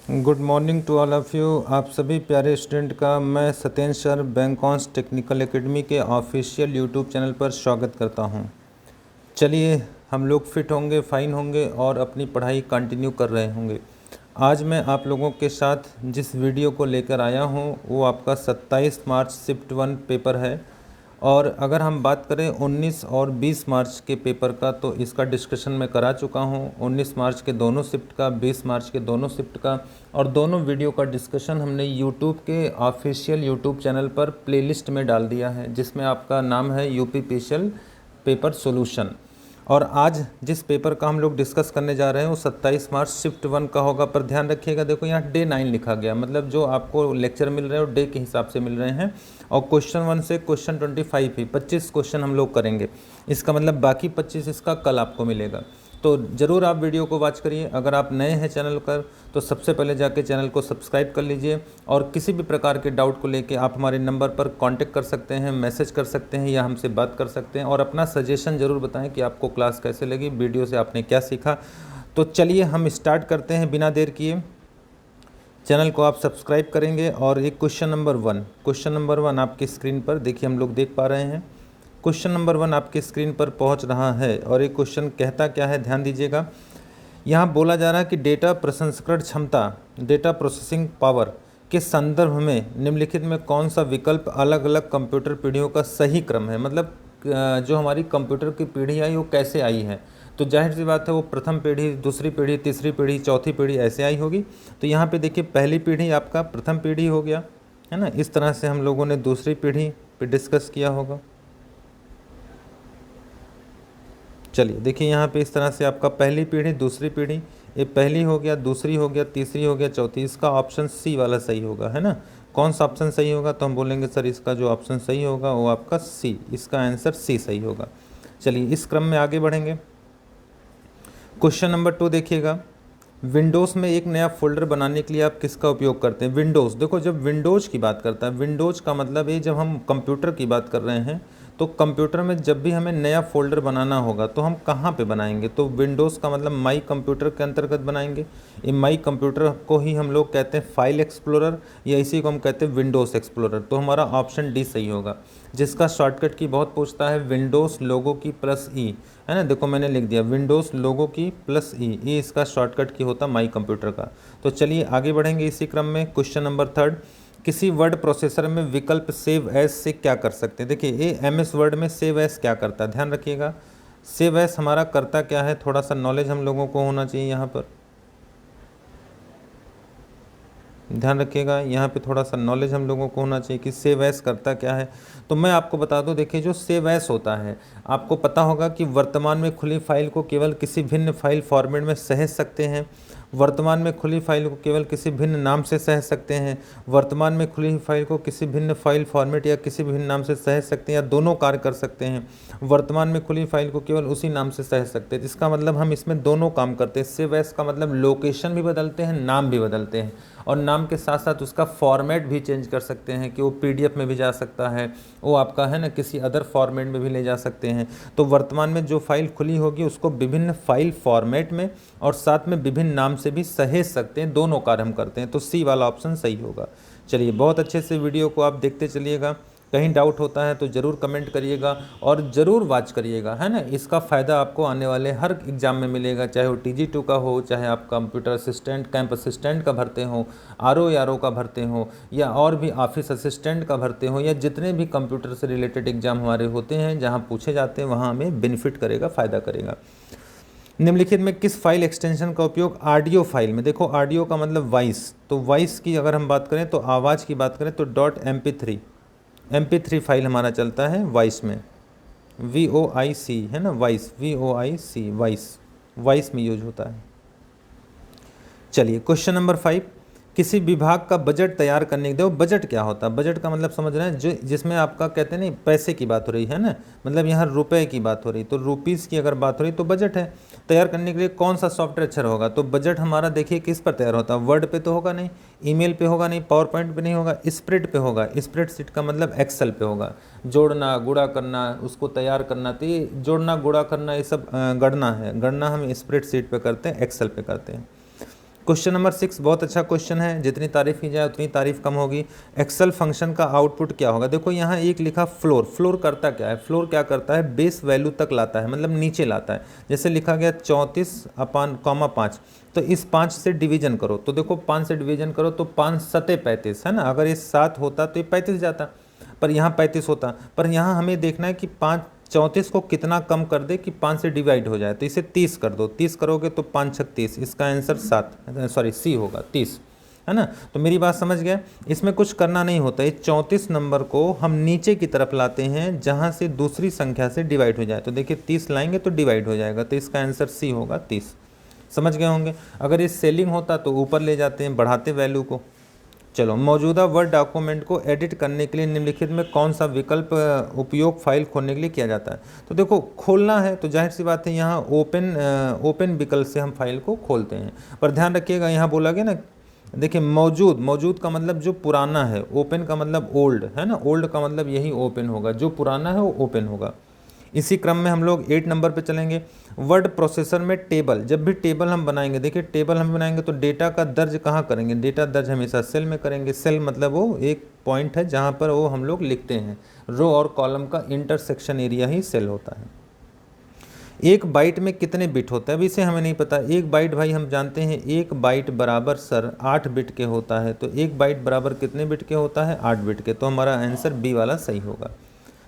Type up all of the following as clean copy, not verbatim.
Good morning to all of you. आप सभी प्यारे स्टूडेंट का मैं सत्येंद्र सर बैंकॉन्स टेक्निकल एकेडमी के ऑफिशियल यूट्यूब चैनल पर स्वागत करता हूं। चलिए हम लोग फिट होंगे, फाइन होंगे और अपनी पढ़ाई कंटिन्यू कर रहे होंगे। आज मैं आप लोगों के साथ जिस वीडियो को लेकर आया हूं वो आपका 27 मार्च शिफ्ट 1 पेपर है। और अगर हम बात करें 19 और 20 मार्च के पेपर का तो इसका डिस्कशन मैं करा चुका हूं। 19 मार्च के दोनों शिफ्ट का, 20 मार्च के दोनों शिफ्ट का और दोनों वीडियो का डिस्कशन हमने यूट्यूब के ऑफिशियल यूट्यूब चैनल पर प्लेलिस्ट में डाल दिया है, जिसमें आपका नाम है यूपीपीएससी पेपर सॉल्यूशन। और आज जिस पेपर का हम लोग डिस्कस करने जा रहे हैं वो 27 मार्च शिफ्ट 1 का होगा। पर ध्यान रखिएगा, देखो यहाँ डे 9 लिखा गया, मतलब जो आपको लेक्चर मिल रहे हैं वो डे के हिसाब से मिल रहे हैं। और क्वेश्चन 1 से क्वेश्चन 25 ही 25 क्वेश्चन हम लोग करेंगे। इसका मतलब बाकी 25 इसका कल आपको मिलेगा। तो ज़रूर आप वीडियो को वॉच करिए। अगर आप नए हैं चैनल पर तो सबसे पहले जाके चैनल को सब्सक्राइब कर लीजिए। और किसी भी प्रकार के डाउट को लेके आप हमारे नंबर पर कांटेक्ट कर सकते हैं, मैसेज कर सकते हैं या हमसे बात कर सकते हैं। और अपना सजेशन ज़रूर बताएं कि आपको क्लास कैसे लगी, वीडियो से आपने क्या सीखा। तो चलिए हम स्टार्ट करते हैं बिना देर किए। चैनल को आप सब्सक्राइब करेंगे और एक क्वेश्चन नंबर 1 आपकी स्क्रीन पर देखिए, हम लोग देख पा रहे हैं। क्वेश्चन नंबर 1 आपकी स्क्रीन पर पहुंच रहा है और ये क्वेश्चन कहता क्या है, ध्यान दीजिएगा। यहाँ बोला जा रहा है कि डेटा प्रसंस्करण क्षमता, डेटा प्रोसेसिंग पावर के संदर्भ में निम्नलिखित में कौन सा विकल्प अलग अलग कंप्यूटर पीढ़ियों का सही क्रम है। मतलब जो हमारी कंप्यूटर की पीढ़ी आई वो कैसे आई है। तो जाहिर सी बात है वो प्रथम पीढ़ी, दूसरी पीढ़ी, तीसरी पीढ़ी, चौथी पीढ़ी ऐसे आई होगी। तो यहाँ पे देखिए पहली पीढ़ी आपका प्रथम पीढ़ी हो गया है ना। इस तरह से हम लोगों ने दूसरी पीढ़ी पे डिस्कस किया होगा। चलिए देखिए यहाँ पे इस तरह से आपका पहली पीढ़ी, दूसरी पीढ़ी, ये पहली हो गया, दूसरी हो गया, तीसरी हो गया, चौथी। इसका ऑप्शन सी वाला सही होगा, है ना। कौन सा ऑप्शन सही होगा, तो हम बोलेंगे सर इसका जो ऑप्शन सही होगा वो आपका सी, इसका आंसर सी सही होगा। चलिए इस क्रम में आगे बढ़ेंगे। क्वेश्चन नंबर 2 देखिएगा। विंडोज़ में एक नया फोल्डर बनाने के लिए आप किसका उपयोग करते हैं। विंडोज़, देखो जब विंडोज़ की बात करता है, विंडोज़ का मतलब ये जब हम कंप्यूटर की बात कर रहे हैं तो कंप्यूटर में जब भी हमें नया फोल्डर बनाना होगा तो हम कहाँ पे बनाएंगे। तो विंडोज़ का मतलब माई कंप्यूटर के अंतर्गत बनाएंगे। ये माई कंप्यूटर को ही हम लोग कहते हैं फाइल एक्सप्लोरर, या इसी को हम कहते हैं विंडोज़ एक्सप्लोरर। तो हमारा ऑप्शन डी सही होगा, जिसका शॉर्टकट की बहुत पूछता है, विंडोज़ लोगो की प्लस ई, है ना। देखो मैंने लिख दिया विंडोज़ लोगो की प्लस ई, ये इसका शॉर्टकट की होता माई कंप्यूटर का। तो चलिए आगे बढ़ेंगे इसी क्रम में। क्वेश्चन नंबर 3, किसी वर्ड प्रोसेसर में विकल्प सेव एज से क्या कर सकते हैं। देखिए ये एमएस वर्ड में सेव एज क्या करता है, ध्यान रखिएगा। सेव एज हमारा करता क्या है, थोड़ा सा नॉलेज हम लोगों को होना चाहिए यहाँ पर, ध्यान रखिएगा। यहाँ पे थोड़ा सा नॉलेज हम लोगों को होना चाहिए कि सेव एज करता क्या है। तो मैं आपको बता दूं, देखिए जो सेव एज होता है, आपको पता होगा कि वर्तमान में खुली फाइल को केवल किसी भिन्न फाइल फॉर्मेट में सहेज सकते हैं। वर्तमान में खुली फाइल को केवल किसी भिन्न नाम से सहेज सकते हैं। वर्तमान में खुली फाइल को किसी भिन्न फाइल फॉर्मेट या किसी भिन्न नाम से सहेज सकते हैं, या दोनों कार्य कर सकते हैं। वर्तमान में खुली फाइल को केवल उसी नाम से सहेज सकते हैं। इसका मतलब हम इसमें दोनों काम करते हैं। सेव एज का मतलब लोकेशन भी बदलते हैं, नाम भी बदलते हैं, और नाम के साथ साथ उसका फॉर्मेट भी चेंज कर सकते हैं कि वो पीडीएफ में भी जा सकता है, वो आपका है ना किसी अदर फॉर्मेट में भी ले जा सकते हैं। तो वर्तमान में जो फाइल खुली होगी उसको विभिन्न फाइल फॉर्मेट में और साथ में विभिन्न नाम से भी सहेज सकते हैं, दोनों कार्य हम करते हैं। तो सी वाला ऑप्शन सही होगा। चलिए बहुत अच्छे से वीडियो को आप देखते चलिएगा। कहीं डाउट होता है तो ज़रूर कमेंट करिएगा और ज़रूर वॉच करिएगा, है ना। इसका फ़ायदा आपको आने वाले हर एग्ज़ाम में मिलेगा, चाहे वो TG2 का हो, चाहे आप कंप्यूटर असिस्टेंट, कैंप असिस्टेंट का भरते हो, RO का भरते हो, या और भी ऑफिस असिस्टेंट का भरते हो, या जितने भी कंप्यूटर से रिलेटेड एग्ज़ाम हमारे होते हैं जहाँ पूछे जाते हैं वहाँ हमें बेनिफिट करेगा, फ़ायदा करेगा। निम्नलिखित में किस फाइल एक्सटेंशन का उपयोग ऑडियो फाइल में, देखो ऑडियो का मतलब वॉइस, तो वॉइस की अगर हम बात करें तो आवाज़ की बात करें तो MP3 फाइल हमारा चलता है वॉइस में, VOIC है ना, वॉइस VOIC, वॉइस में यूज होता है। चलिए क्वेश्चन नंबर 5, किसी विभाग का बजट तैयार करने के, देखो बजट क्या होता है, बजट का मतलब समझ रहे हैं जो जिसमें आपका कहते हैं नहीं पैसे की बात हो रही है ना, मतलब यहाँ रुपए की बात हो रही, तो रुपीज़ की अगर बात हो रही तो बजट है। तैयार करने के लिए कौन सा सॉफ्टवेयर अच्छा होगा, तो बजट हमारा देखिए किस पर तैयार होता है, वर्ड पे तो होगा नहीं, ईमेल पे होगा नहीं, पावर पॉइंट पे नहीं होगा, स्प्रेड पे होगा। स्प्रेडशीट का मतलब एक्सेल पे होगा। जोड़ना गुणा करना, उसको तैयार करना, तो ये जोड़ना गुणा करना ये सब गणना है, गणना हम स्प्रेडशीट पे करते हैं, एक्सेल पे करते हैं। क्वेश्चन नंबर 6 बहुत अच्छा क्वेश्चन है, जितनी तारीफ की जाए उतनी तारीफ कम होगी। एक्सेल फंक्शन का आउटपुट क्या होगा? देखो यहाँ एक लिखा फ्लोर, फ्लोर करता क्या है? फ्लोर क्या करता है? बेस वैल्यू तक लाता है, मतलब नीचे लाता है। जैसे लिखा गया 34/5, तो इस 5 से डिवीजन करो, तो देखो 5 से डिवीजन करो तो 5 सते 35 है ना। अगर ये 7 होता तो ये 35 जाता, पर यहाँ 35 होता। पर यहाँ हमें देखना है कि 34 को कितना कम कर दे कि 5 से डिवाइड हो जाए, तो इसे 30 कर दो। 30 करोगे तो 5 6 30, इसका आंसर सी होगा 30, है ना। तो मेरी बात समझ गए, इसमें कुछ करना नहीं होता। ये 34 नंबर को हम नीचे की तरफ लाते हैं जहाँ से दूसरी संख्या से डिवाइड हो जाए, तो देखिए 30 लाएंगे तो डिवाइड हो जाएगा, तो इसका आंसर सी होगा 30। समझ गए होंगे। अगर ये सेलिंग होता तो ऊपर ले जाते हैं, बढ़ाते वैल्यू को। चलो, मौजूदा वर्ड डॉक्यूमेंट को एडिट करने के लिए निम्नलिखित में कौन सा विकल्प उपयोग फाइल खोलने के लिए किया जाता है? तो देखो खोलना है तो जाहिर सी बात है यहाँ ओपन विकल्प से हम फाइल को खोलते हैं। पर ध्यान रखिएगा, यहाँ बोला गया ना, देखिए मौजूद का मतलब जो पुराना है, ओपन का मतलब ओल्ड है ना, ओल्ड का मतलब यही ओपन होगा, जो पुराना है वो ओपन होगा। इसी क्रम में हम लोग 8 नंबर पे चलेंगे। वर्ड प्रोसेसर में टेबल, जब भी टेबल हम बनाएंगे, देखिए टेबल हम बनाएंगे तो डेटा का दर्ज कहाँ करेंगे? डेटा दर्ज हमेशा सेल में करेंगे। सेल मतलब वो एक पॉइंट है जहाँ पर वो हम लोग लिखते हैं। रो और कॉलम का इंटरसेक्शन एरिया ही सेल होता है। एक बाइट में कितने बिट होता है? अभी इसे हमें नहीं पता। एक बाइट भाई हम जानते हैं, एक बाइट बराबर सर 8 बिट के होता है, तो एक बाइट बराबर कितने बिट के होता है? 8 बिट के। तो हमारा आंसर बी वाला सही होगा।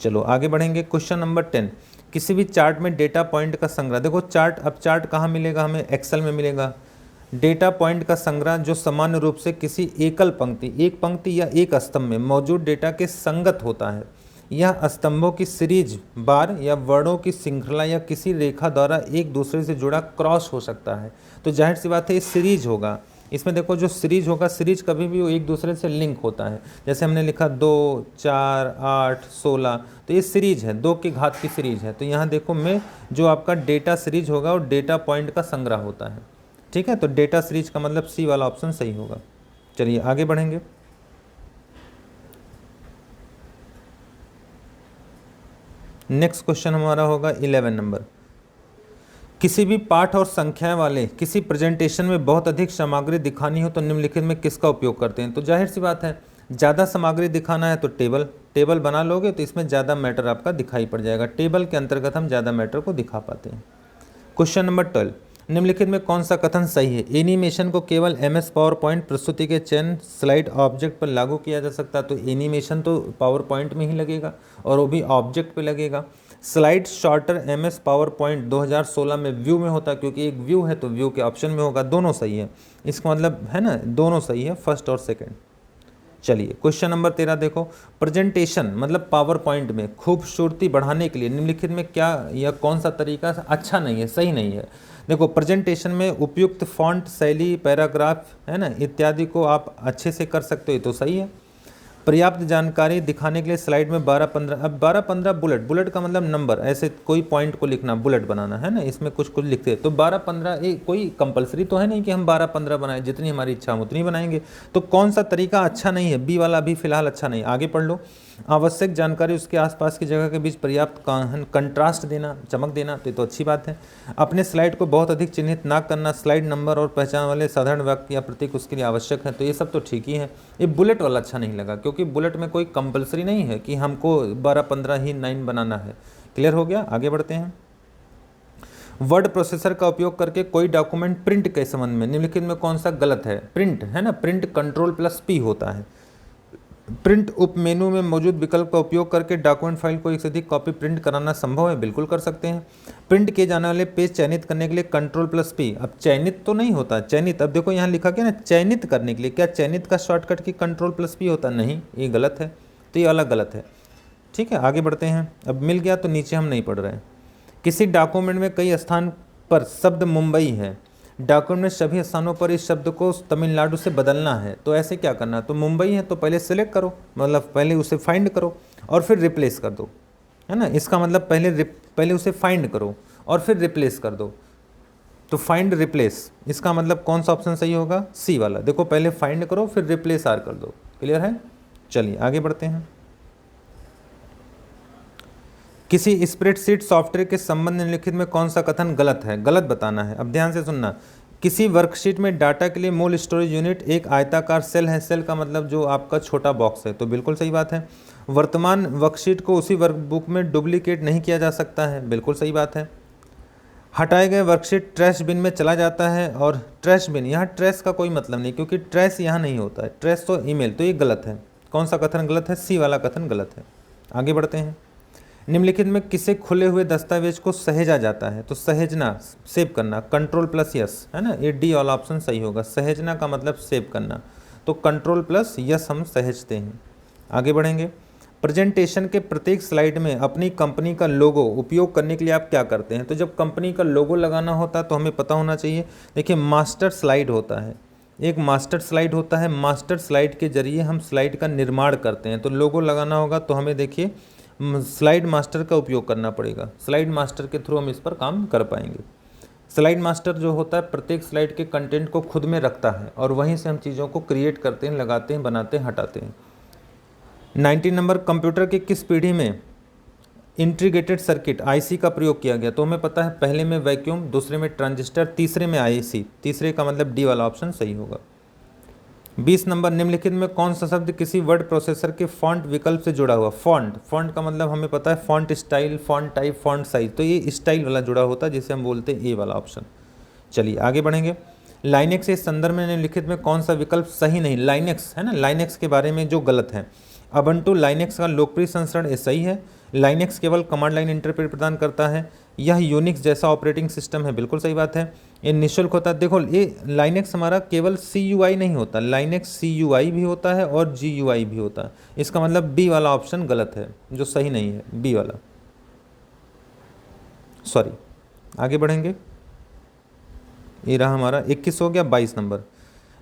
चलो आगे बढ़ेंगे। क्वेश्चन नंबर 10, किसी भी चार्ट में डेटा पॉइंट का संग्रह। देखो चार्ट, अब चार्ट कहाँ मिलेगा हमें? एक्सेल में मिलेगा। डेटा पॉइंट का संग्रह जो सामान्य रूप से किसी एकल पंक्ति, एक पंक्ति या एक स्तंभ में मौजूद डेटा के संगत होता है। यह स्तंभों की सीरीज, बार या वर्णों की श्रृंखला या किसी रेखा द्वारा एक दूसरे से जुड़ा क्रॉस हो सकता है। तो जाहिर सी बात है ये सीरीज होगा। इसमें देखो जो सीरीज होगा, सीरीज कभी भी वो एक दूसरे से लिंक होता है। जैसे हमने लिखा 2 4 8 16, तो ये सीरीज है, 2 की घात की सीरीज है। तो यहाँ देखो मैं, जो आपका डेटा सीरीज होगा वो डेटा पॉइंट का संग्रह होता है। ठीक है, तो डेटा सीरीज का मतलब सी वाला ऑप्शन सही होगा। चलिए आगे बढ़ेंगे। नेक्स्ट क्वेश्चन हमारा होगा 11 नंबर। किसी भी पाठ और संख्याएं वाले किसी प्रेजेंटेशन में बहुत अधिक सामग्री दिखानी हो तो निम्नलिखित में किसका उपयोग करते हैं? तो जाहिर सी बात है, ज़्यादा सामग्री दिखाना है तो टेबल बना लोगे तो इसमें ज़्यादा मैटर आपका दिखाई पड़ जाएगा। टेबल के अंतर्गत हम ज़्यादा मैटर को दिखा पाते हैं। क्वेश्चन नंबर 12, निम्नलिखित में कौन सा कथन सही है? एनिमेशन को केवल MS पावर पॉइंट प्रस्तुति के चयन स्लाइड ऑब्जेक्ट पर लागू किया जा सकता है। तो एनिमेशन तो पावर पॉइंट में ही लगेगा और वो भी ऑब्जेक्ट पे लगेगा। Slide shorter MS power point 2016 में व्यू में होता है, क्योंकि एक व्यू है तो व्यू के ऑप्शन में होगा। दोनों सही है, इसका मतलब है ना, दोनों सही है, फर्स्ट और सेकंड। चलिए क्वेश्चन नंबर 13 देखो। प्रेजेंटेशन मतलब पावर पॉइंट में खूबसूरती बढ़ाने के लिए निम्नलिखित में क्या या कौन सा तरीका अच्छा नहीं है, सही नहीं है? देखो प्रेजेंटेशन में उपयुक्त फॉन्ट शैली, पैराग्राफ है ना इत्यादि को आप अच्छे से कर सकते हो, ये तो सही है। पर्याप्त जानकारी दिखाने के लिए स्लाइड में 12-15, अब 12-15 बुलेट का मतलब नंबर, ऐसे कोई पॉइंट को लिखना, बुलेट बनाना है ना, इसमें कुछ लिखते हैं। तो 12-15 कोई कंपलसरी तो है नहीं कि हम 12-15 बनाएं, जितनी हमारी इच्छा हम उतनी बनाएंगे। तो कौन सा तरीका अच्छा नहीं है? बी वाला अभी फिलहाल अच्छा नहीं। आगे पढ़ लो। आवश्यक जानकारी उसके आसपास की जगह के बीच पर्याप्त कंट्रास्ट देना, चमक देना, तो अच्छी बात है। अपने स्लाइड को बहुत अधिक चिन्हित ना करना, स्लाइड नंबर और पहचान वाले साधारण वाक्य या प्रतीक उसके लिए आवश्यक है, तो ये सब तो ठीक ही है। ये बुलेट वाला अच्छा नहीं लगा, क्योंकि बुलेट में कोई कंपलसरी नहीं है कि हमको 12-15 ही 9 बनाना है। क्लियर हो गया? आगे बढ़ते हैं। वर्ड प्रोसेसर का उपयोग करके कोई डॉक्यूमेंट प्रिंट के संबंध में निम्नलिखित में कौन सा गलत है? प्रिंट है ना, प्रिंट Ctrl+P होता है। प्रिंट उप मेनू में मौजूद विकल्प का उपयोग करके डॉक्यूमेंट फाइल को एक से अधिक कॉपी प्रिंट कराना संभव है? बिल्कुल कर सकते हैं। प्रिंट किए जाने वाले पेज चयनित करने के लिए Ctrl+P, अब चयनित तो नहीं होता, चयनित, अब देखो यहाँ लिखा गया ना चयनित करने के लिए, क्या चयनित का शॉर्टकट की Ctrl+P होता? नहीं, ये गलत है, तो ये अलग गलत है। ठीक है, आगे बढ़ते हैं। अब मिल गया तो नीचे हम नहीं पढ़ रहे हैं। किसी डॉक्यूमेंट में कई स्थान पर शब्द मुंबई है, डॉक्यूमेंट में सभी स्थानों पर इस शब्द को तमिलनाडु से बदलना है, तो ऐसे क्या करना? तो मुंबई है तो पहले सेलेक्ट करो, मतलब पहले उसे फाइंड करो और फिर रिप्लेस कर दो, है ना। इसका मतलब पहले उसे फाइंड करो और फिर रिप्लेस कर दो। तो फाइंड रिप्लेस, इसका मतलब कौन सा ऑप्शन सही होगा? सी वाला। देखो पहले फाइंड करो फिर रिप्लेस आर कर दो। क्लियर है? चलिए आगे बढ़ते हैं। किसी स्प्रेडशीट सॉफ्टवेयर के संबंध में निम्नलिखित में कौन सा कथन गलत है? गलत बताना है। अब ध्यान से सुनना, किसी वर्कशीट में डाटा के लिए मूल स्टोरेज यूनिट एक आयताकार सेल है। सेल का मतलब जो आपका छोटा बॉक्स है, तो बिल्कुल सही बात है। वर्तमान वर्कशीट को उसी वर्कबुक में डुप्लीकेट नहीं किया जा सकता है, बिल्कुल सही बात है। हटाए गए वर्कशीट ट्रैश बिन में चला जाता है। और ट्रैश बिन, यहाँ ट्रैश का कोई मतलब नहीं, क्योंकि ट्रैश यहाँ नहीं होता है, ट्रैश तो ईमेल, तो ये गलत है। कौन सा कथन गलत है? सी वाला कथन गलत है। आगे बढ़ते हैं। निम्नलिखित में किसे खुले हुए दस्तावेज को सहेजा जाता है? तो सहेजना, सेव करना, कंट्रोल प्लस यस, है ना, ये डी वाला ऑप्शन सही होगा। सहेजना का मतलब सेव करना, तो कंट्रोल प्लस यस हम सहेजते हैं। आगे बढ़ेंगे। प्रेजेंटेशन के प्रत्येक स्लाइड में अपनी कंपनी का लोगो उपयोग करने के लिए आप क्या करते हैं? तो जब कंपनी का लोगो लगाना होता है तो हमें पता होना चाहिए। देखिए, मास्टर स्लाइड होता है, एक मास्टर स्लाइड होता है। मास्टर स्लाइड के जरिए हम स्लाइड का निर्माण करते हैं। तो लोगो लगाना होगा तो हमें देखिए स्लाइड मास्टर का उपयोग करना पड़ेगा। स्लाइड मास्टर के थ्रू हम इस पर काम कर पाएंगे। स्लाइड मास्टर जो होता है प्रत्येक स्लाइड के कंटेंट को खुद में रखता है और वहीं से हम चीज़ों को क्रिएट करते हैं, लगाते हैं, बनाते हैं, हटाते हैं। 19 नंबर, कंप्यूटर की किस पीढ़ी में इंटीग्रेटेड सर्किट आईसी का प्रयोग किया गया? तो हमें पता है पहले में वैक्यूम, दूसरे में ट्रांजिस्टर, तीसरे में आईसी। तीसरे का मतलब डी वाला ऑप्शन सही होगा। 20 नंबर, निम्नलिखित में कौन सा शब्द किसी वर्ड प्रोसेसर के फॉन्ट विकल्प से जुड़ा हुआ? फॉन्ट, फॉन्ट का मतलब हमें पता है font style, font type, font size, तो ये स्टाइल वाला जुड़ा होता है जिसे हम बोलते हैं ए वाला ऑप्शन। चलिए आगे बढ़ेंगे। लाइनेक्स के संदर्भ में निम्नलिखित में कौन सा विकल्प सही नहीं? लाइनेक्स है ना, लाइनेक्स के बारे में जो गलत है। अबंटू लाइनेक्स का लोकप्रिय संस्करण सही है। लाइनेक्स केवल कमांड लाइन इंटरप्रेट प्रदान करता है। यह यूनिक्स जैसा ऑपरेटिंग सिस्टम है, बिल्कुल सही बात है। ये निःशुल्क होता है। देखो, ये लाइनेक्स हमारा केवल CUI नहीं होता, लाइनेक्स CUI भी होता है और GUI भी होता है। इसका मतलब बी वाला ऑप्शन गलत है, जो सही नहीं है, बी वाला, सॉरी। आगे बढ़ेंगे। ये रहा हमारा 21 हो गया। 22 नंबर,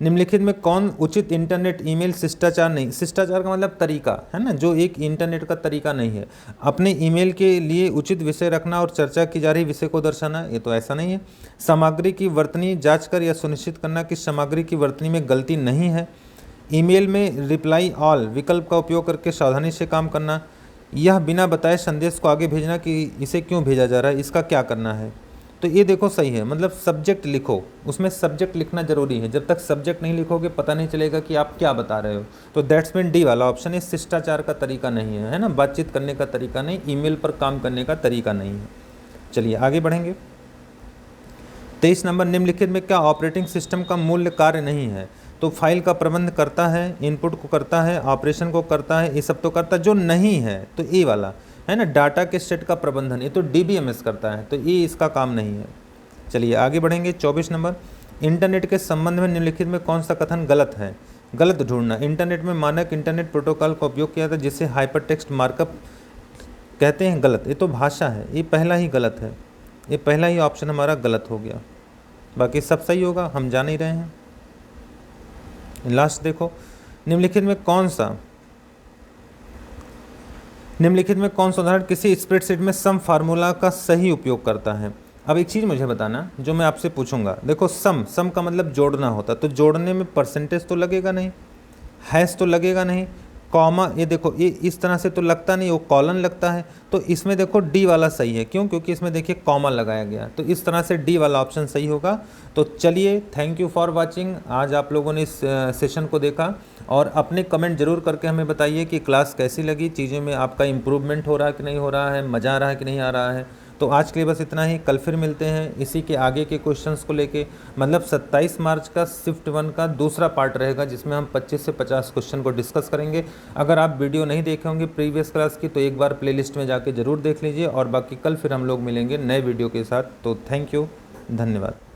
निम्नलिखित में कौन उचित इंटरनेट ईमेल शिष्टाचार नहीं? शिष्टाचार का मतलब तरीका है ना, जो एक इंटरनेट का तरीका नहीं है। अपने ईमेल के लिए उचित विषय रखना और चर्चा की जा रही विषय को दर्शाना, ये तो ऐसा नहीं है। सामग्री की वर्तनी जांच कर यह सुनिश्चित करना कि सामग्री की वर्तनी में गलती नहीं है। ईमेल में रिप्लाई ऑल विकल्प का उपयोग करके सावधानी से काम करना। यह बिना बताए संदेश को आगे भेजना कि इसे क्यों भेजा जा रहा है, इसका क्या करना है। तो ये देखो सही है, मतलब सब्जेक्ट लिखो, उसमें सब्जेक्ट लिखना जरूरी है। जब तक सब्जेक्ट नहीं लिखोगे पता नहीं चलेगा कि आप क्या बता रहे हो। तो दैट्स मीन डी वाला ऑप्शन है, शिष्टाचार का तरीका नहीं है, है ना, बातचीत करने का तरीका नहीं, ईमेल पर काम करने का तरीका नहीं है। चलिए आगे बढ़ेंगे। 23 नंबर, निम्नलिखित में क्या ऑपरेटिंग सिस्टम का मूल्य कार्य नहीं है? तो फाइल का प्रबंध करता है, इनपुट को करता है, ऑपरेशन को करता है, ये सब तो करता है। जो नहीं है तो ए वाला है ना, डाटा के सेट का प्रबंधन, ये तो DBMS करता है, तो ये इसका काम नहीं है। चलिए आगे बढ़ेंगे। 24 नंबर, इंटरनेट के संबंध में निम्नलिखित में कौन सा कथन गलत है? गलत ढूंढना। इंटरनेट में मानक इंटरनेट प्रोटोकॉल का उपयोग किया था जिसे हाइपरटेक्स्ट मार्कअप कहते हैं, गलत। ये तो भाषा है, ये पहला ही गलत है, ये पहला ही ऑप्शन हमारा गलत हो गया। बाकी सब सही होगा, हम जान ही रहे हैं। लास्ट देखो, निम्नलिखित में कौन सा उदाहरण किसी स्प्रेडशीट में सम फार्मूला का सही उपयोग करता है? अब एक चीज़ मुझे बताना जो मैं आपसे पूछूंगा। देखो, सम का मतलब जोड़ना होता, तो जोड़ने में परसेंटेज तो लगेगा नहीं, हैश तो लगेगा नहीं, कॉमा, ये देखो ये इस तरह से तो लगता नहीं, वो कॉलन लगता है। तो इसमें देखो डी वाला सही है, क्यों? क्योंकि इसमें देखिए कॉमा लगाया गया, तो इस तरह से डी वाला ऑप्शन सही होगा। तो चलिए, थैंक यू फॉर वाचिंग। आज आप लोगों ने इस सेशन को देखा और अपने कमेंट जरूर करके हमें बताइए कि क्लास कैसी लगी, चीज़ों में आपका इम्प्रूवमेंट हो रहा है कि नहीं हो रहा है, मज़ा आ रहा है कि नहीं आ रहा है। तो आज के लिए बस इतना ही, कल फिर मिलते हैं इसी के आगे के क्वेश्चंस को लेके। मतलब 27 मार्च का शिफ्ट 1 का दूसरा पार्ट रहेगा जिसमें हम 25 से 50 क्वेश्चन को डिस्कस करेंगे। अगर आप वीडियो नहीं देखे होंगे प्रीवियस क्लास की तो एक बार प्लेलिस्ट में जाके ज़रूर देख लीजिए, और बाकी कल फिर हम लोग मिलेंगे नए वीडियो के साथ। तो थैंक यू, धन्यवाद।